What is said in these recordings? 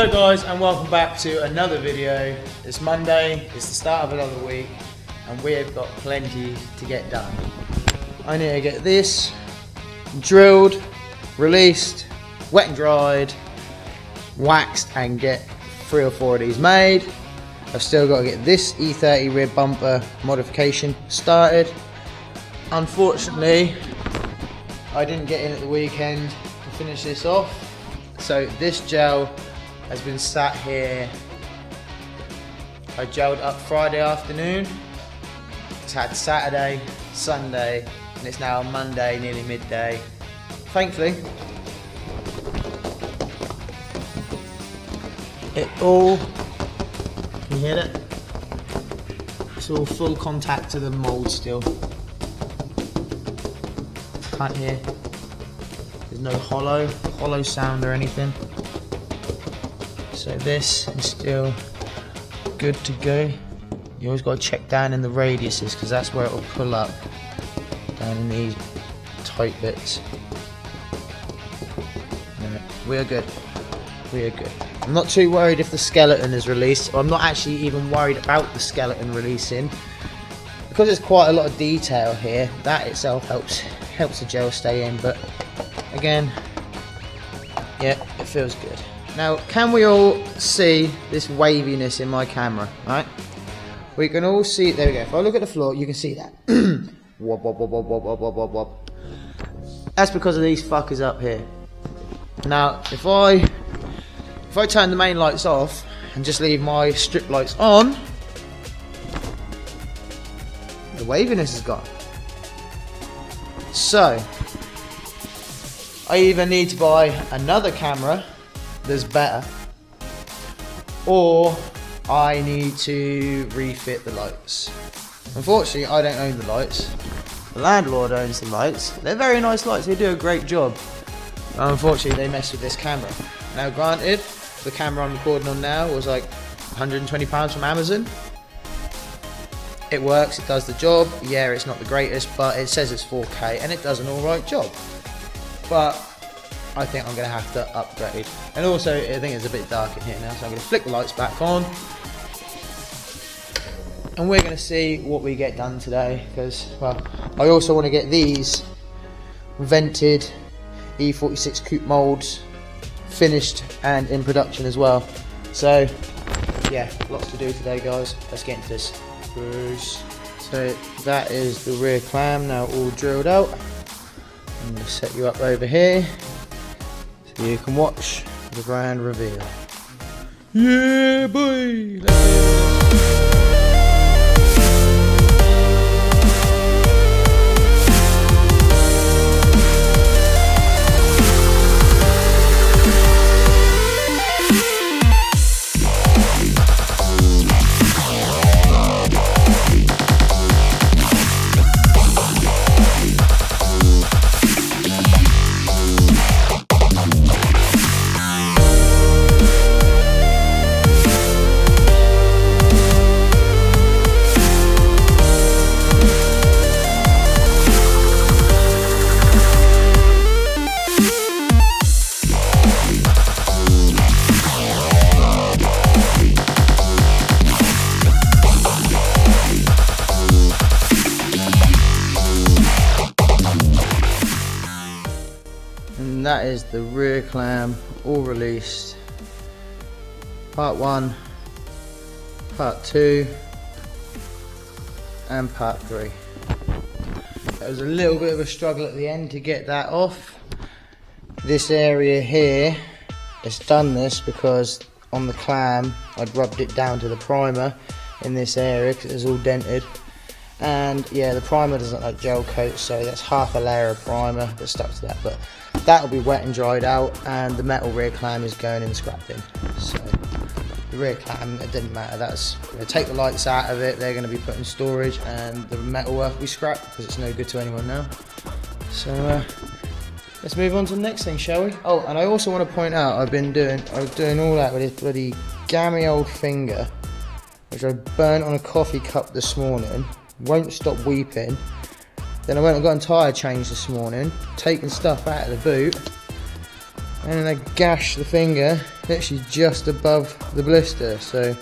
Hello guys, and welcome back to another video. It's Monday, it's the start of another week, and we have got plenty to get done. I need to get this drilled, released, wet and dried, waxed, and get 3 or 4 of these made. I've still got to get this E30 rear bumper modification started. Unfortunately, I didn't get in at the weekend to finish this off, so this gel has been sat here. I gelled up Friday afternoon. It's had Saturday, Sunday, and it's now Monday, nearly midday. Thankfully, it all, can you hear that? It's all full contact to the mould still. Can't hear. There's no hollow sound or anything. So this is still good to go. You always got to check down in the radiuses because that's where it will pull up, down in these tight bits. No, we are good. We are good. I'm not too worried if the skeleton is released. I'm not actually even worried about the skeleton releasing because there's quite a lot of detail here. That itself helps the gel stay in. But again, yeah, it feels good. Now, can we all see this waviness in my camera, right? We can all see, there we go. If I look at the floor, you can see that. Wop, wop, wop, wop, wop, wop, wop, wop, wop. That's because of these fuckers up here. Now, if I turn the main lights off and just leave my strip lights on, the waviness is gone. So, I either need to buy another camera that's better, or I need to refit the lights. Unfortunately, I don't own the lights. The landlord owns the lights. They're very nice lights, they do a great job. Unfortunately, they mess with this camera. Now granted, the camera I'm recording on now was like £120 from Amazon. It works, it does the job. Yeah, it's not the greatest, but it says it's 4K and it does an alright job. But I think I'm going to have to upgrade. And also, I think it's a bit dark in here now, so I'm going to flick the lights back on. And we're going to see what we get done today, because, well, I also want to get these vented E46 coupe moulds finished and in production as well. So, yeah, lots to do today, guys. Let's get into this. So, that is the rear clam now all drilled out. I'm going to set you up over here so you can watch the grand reveal. Yeah, boy! Let's do this. And that is the rear clam all released. Part 1, part 2 and part 3. It was a little bit of a struggle at the end to get that off. This area here, it's done this because on the clam I'd rubbed it down to the primer in this area because it was all dented. And yeah, the primer doesn't like gel coat, so that's half a layer of primer that stuck to that, but that'll be wet and dried out, and the metal rear clam is going in scrap bin. So the rear clam, it didn't matter, that's going to take the lights out of it, they're going to be put in storage, and the metal work will be scrapped because it's no good to anyone now. So let's move on to the next thing, shall we? Oh, and I also want to point out I was doing all that with this bloody gammy old finger, which I burnt on a coffee cup this morning. Won't stop weeping. Then I went and got a tyre change this morning, taking stuff out of the boot, and then I gashed the finger literally just above the blister. So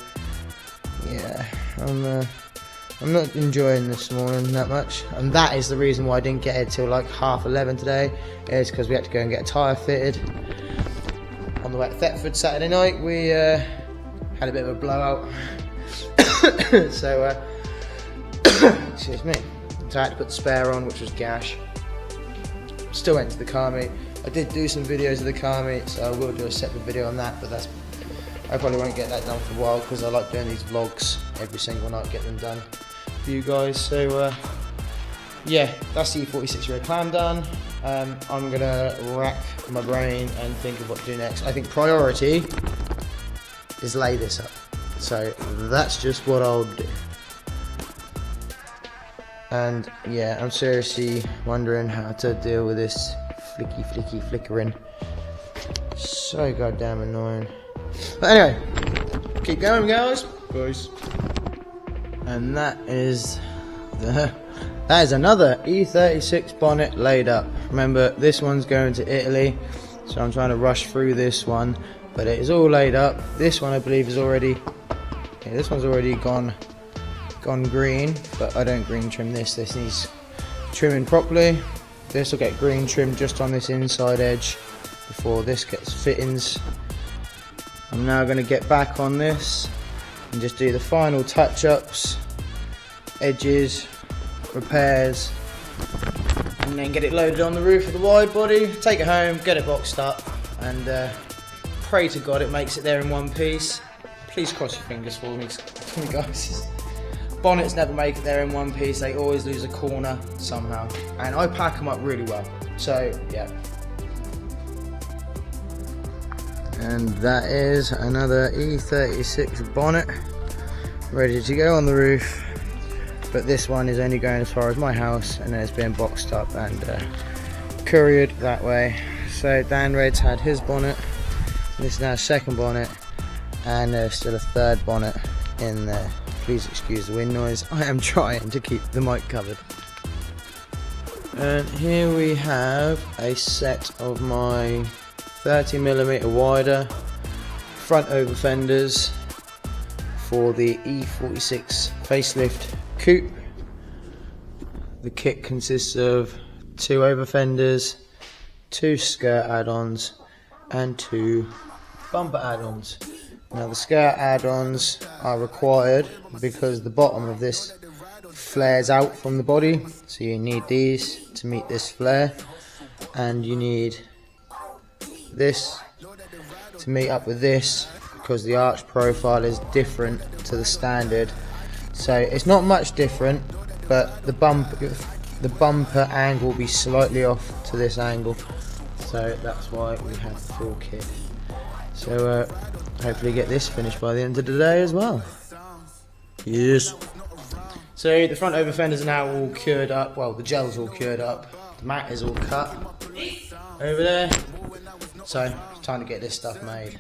yeah, I'm not enjoying this morning that much, and that is the reason why I didn't get it till like 11:30 today, is because we had to go and get a tyre fitted. On the way to Thetford Saturday night, we had a bit of a blowout. So excuse me, so I had to put the spare on, which was gash. Still went to the car meet. I did do some videos of the car meet, so I will do a separate video on that, but I probably won't get that done for a while, because I like doing these vlogs every single night, get them done for you guys. So yeah, that's the E46 rear clam done. I'm gonna rack my brain and think of what to do next. I think priority is lay this up, so that's just what I'll do. And yeah, I'm seriously wondering how to deal with this flicky flickering. So goddamn annoying. But anyway, keep going, guys. And that is another E36 bonnet laid up. Remember, this one's going to Italy, so I'm trying to rush through this one, but it is all laid up. This one I believe is already, yeah, this one's already gone green, but I don't green trim this. This needs trimming properly. This will get green trim just on this inside edge before this gets fittings. I'm now going to get back on this and just do the final touch-ups, edges, repairs, and then get it loaded on the roof of the wide body, take it home, get it boxed up, and pray to God it makes it there in one piece. Please cross your fingers for me guys. Bonnets never make it there in one piece, they always lose a corner somehow, and I pack them up really well, so yeah. And that is another E36 bonnet ready to go on the roof, but this one is only going as far as my house, and then it's being boxed up and couriered that way. So Dan Red's had his bonnet, this is now a second bonnet, and there's still a third bonnet in there. Please excuse the wind noise, I am trying to keep the mic covered. And here we have a set of my 30mm wider front over fenders for the E46 facelift coupe. The kit consists of 2 over fenders, 2 skirt add-ons, and 2 bumper add-ons. Now the skirt add-ons are required because the bottom of this flares out from the body, so you need these to meet this flare, and you need this to meet up with this because the arch profile is different to the standard. So it's not much different, but the bumper angle will be slightly off to this angle, so that's why we have the full kit. So hopefully get this finished by the end of the day as well. Yes. So the front over fenders are now all cured up. Well, the gel's all cured up. The mat is all cut over there. So it's time to get this stuff made.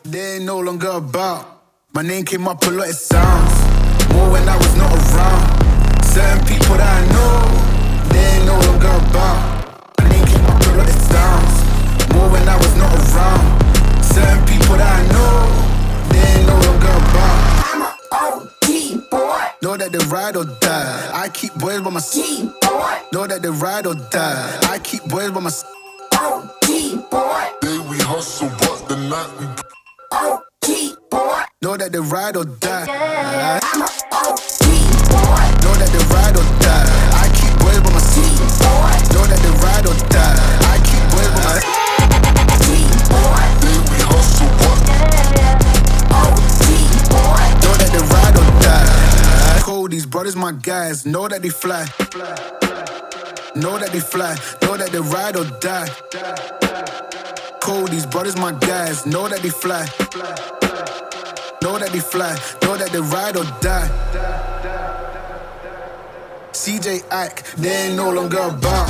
They ain't no longer about. My name came up a lot of sounds. More when I was not around. Certain people that I know, they ain't no longer about. My name came up a lot of sounds. More when I was not around. Certain people that I know, they ain't no longer about. I'm an OG boy. Know that they ride or die. I keep boys by my side. Know that they ride or die. I keep boys by my side. OG boy. Day we hustle, but the night we OG boy. Know that they ride or die. I'm an OG boy. Know that they ride or die. I keep boys by my side. Know that they ride or die. I keep boys by my side. day we hustle, but Know that they ride or die. Cold, these brothers my guys. Know that they fly. Know that they fly. Know that they ride or die. Cold, these brothers my guys. Know that they fly. Know that they fly. Know that they ride or die. CJ Ike, they ain't no longer about.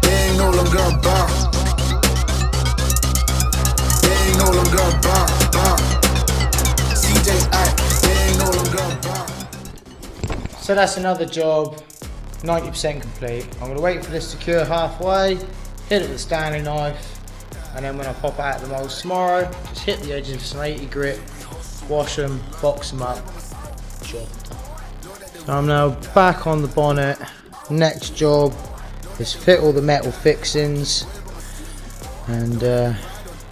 They ain't no longer about. They ain't no longer about. CJ Ike, they ain't no longer about. So that's another job, 90% complete. I'm going to wait for this to cure halfway, hit it with a Stanley knife, and then when I pop out the molds tomorrow, just hit the edges with some 80 grit, wash them, box them up, job done. So I'm now back on the bonnet. Next job is fit all the metal fixings, and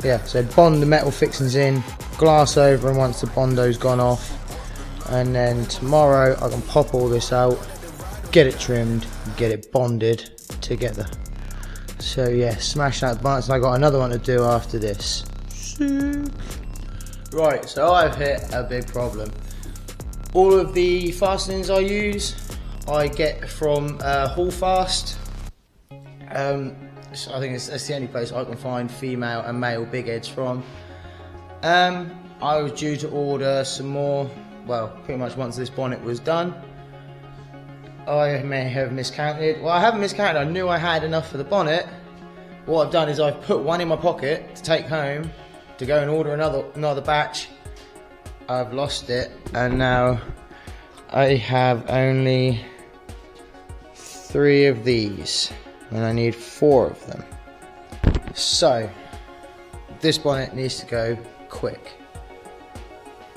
yeah, so bond the metal fixings in, glass over them once the bondo's gone off, and then tomorrow I can pop all this out, get it trimmed, get it bonded together. So yeah, smash that bonnet, and I got another one to do after this. Right, so I've hit a big problem. All of the fastenings I use, I get from Hallfast. So I think that's the only place I can find female and male big heads from. I was due to order some more, well, pretty much once this bonnet was done. I may have miscounted. Well, I haven't miscounted, I knew I had enough for the bonnet. What I've done is I've put one in my pocket to take home, to go and order another batch. I've lost it, and now I have only 3 of these, and I need 4 of them. So, this bonnet needs to go quick.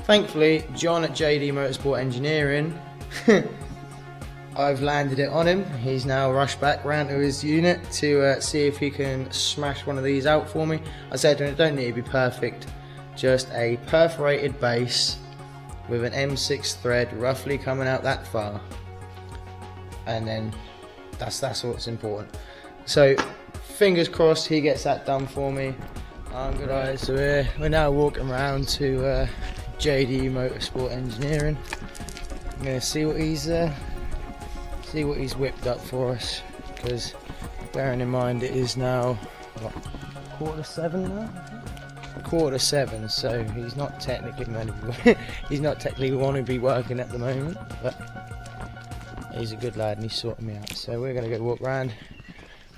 Thankfully, John at JD Motorsport Engineering, I've landed it on him. He's now rushed back round to his unit to see if he can smash one of these out for me. I said to him, it don't need to be perfect, just a perforated base with an M6 thread roughly coming out that far, and then that's what's important. So fingers crossed he gets that done for me. Good eyes. So we're now walking around to JD Motorsport Engineering. I'm going to see what he's whipped up for us, because bearing in mind it is now what, 7:15 now? 7:15, so he's not technically want to be working at the moment, but he's a good lad and he's sorting me out. So we're going to go walk around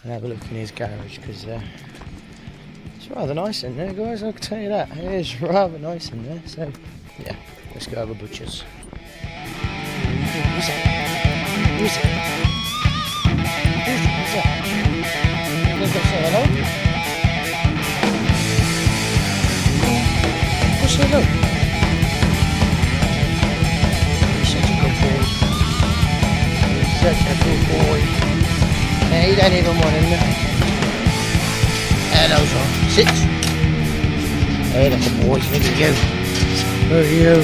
and have a look in his garage, because it's rather nice in there, guys, I can tell you that. It is rather nice in there. So yeah, let's go have a butcher's. Who's that? Who's that? Who's that? Let's go say hello. Go say hello. You're such a good boy. You're such a good boy. Yeah, he don't even want him there. Hello, son. Sit. Hey, that's a boy. Look at you. Look at you.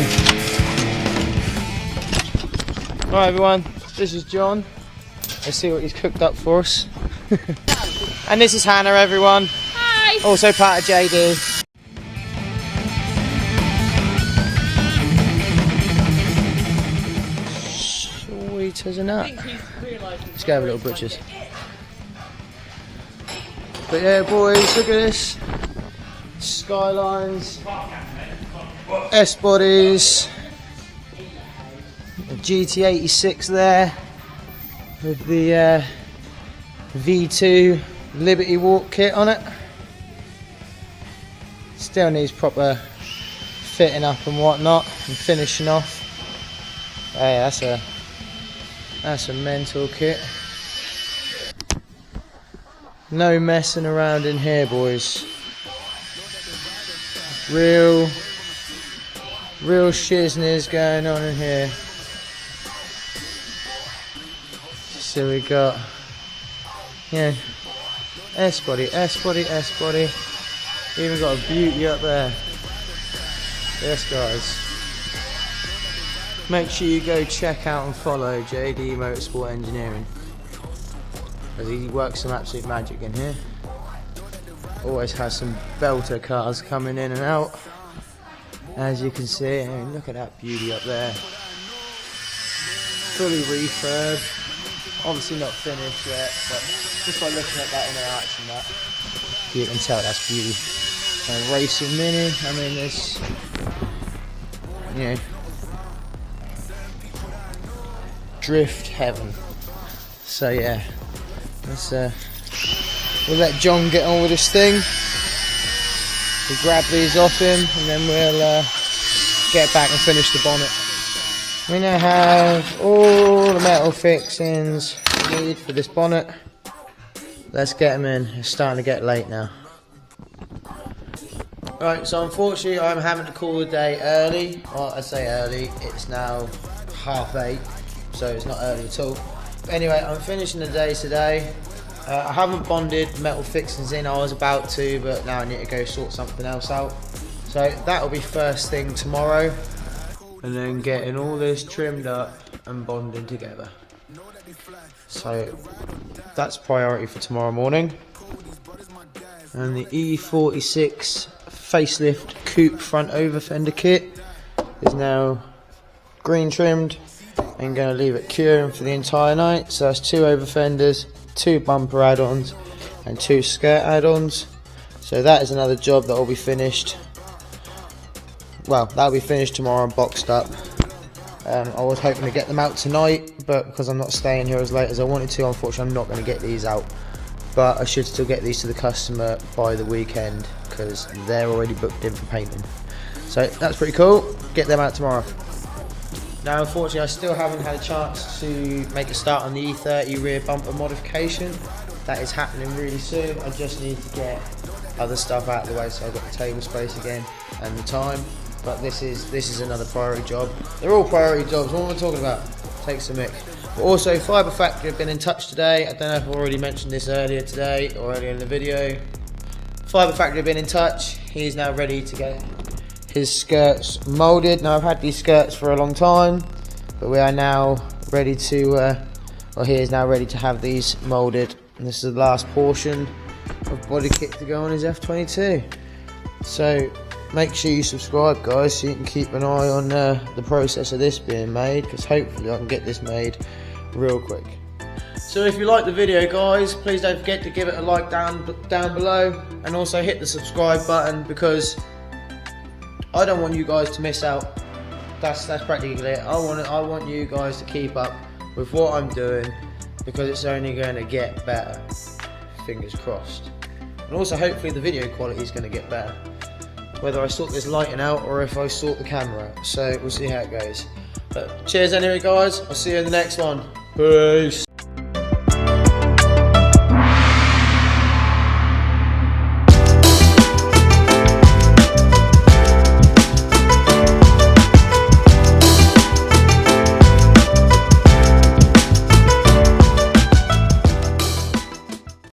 Right, everyone, this is John. Let's see what he's cooked up for us. And this is Hannah, everyone. Hi. Also part of JD. Sweet as a nut. Let's go have a little butcher's. But yeah, boys, look at this. Skylines, S-bodies, GT86 there with the V2 Liberty Walk kit on it. Still needs proper fitting up and whatnot and finishing off. Hey, that's a mental kit. No messing around in here, boys. Real shizness going on in here. So we got, yeah, S-body, S-body, S-body. Even got a beauty up there. Yes, guys. Make sure you go check out and follow JD Motorsport Engineering, because he works some absolute magic in here. Always has some belter cars coming in and out, as you can see. I mean, look at that beauty up there. Fully refurb. Obviously not finished yet, but just by looking at that interaction, you can tell that's beauty. And racing mini, I mean, there's, you know, drift heaven. So yeah, let's we'll let John get on with this thing. We'll grab these off him, and then we'll get back and finish the bonnet. We now have all the metal fixings we need for this bonnet. Let's get them in. It's starting to get late now. Right, so unfortunately I'm having to call the day early. Well, I say early, it's now 8:30, so it's not early at all. But anyway, I'm finishing the day today. I haven't bonded metal fixings in, I was about to, but now I need to go sort something else out. So that'll be first thing tomorrow, and then getting all this trimmed up and bonded together. So that's priority for tomorrow morning. And the E46 facelift coupe front over fender kit is now green trimmed and going to leave it curing for the entire night. So that's 2 over fenders, 2 bumper add-ons and 2 skirt add-ons. So that is another job that will be finished. Well, that'll be finished tomorrow and boxed up. I was hoping to get them out tonight, but because I'm not staying here as late as I wanted to, unfortunately I'm not going to get these out. But I should still get these to the customer by the weekend because they're already booked in for painting. So that's pretty cool. Get them out tomorrow. Now unfortunately I still haven't had a chance to make a start on the E30 rear bumper modification. That is happening really soon. I just need to get other stuff out of the way so I've got the table space again and the time. But this is another priority job. They're all priority jobs. What am I talking about? Take some mic. But also, Fibre Factory have been in touch today. I don't know if I've already mentioned this earlier today or earlier in the video. Fibre Factory have been in touch. He's now ready to get his skirts moulded. Now I've had these skirts for a long time, but we are now ready to. Well, he is now ready to have these moulded. And this is the last portion of body kit to go on his F22. So make sure you subscribe, guys, so you can keep an eye on the process of this being made, because hopefully I can get this made real quick. So if you like the video, guys, please don't forget to give it a like down below, and also hit the subscribe button, because I don't want you guys to miss out. That's practically it. I want you guys to keep up with what I'm doing, because it's only going to get better. Fingers crossed. And also hopefully the video quality is going to get better, whether I sort this lighting out or if I sort the camera out. So we'll see how it goes. But cheers anyway, guys. I'll see you in the next one. Peace.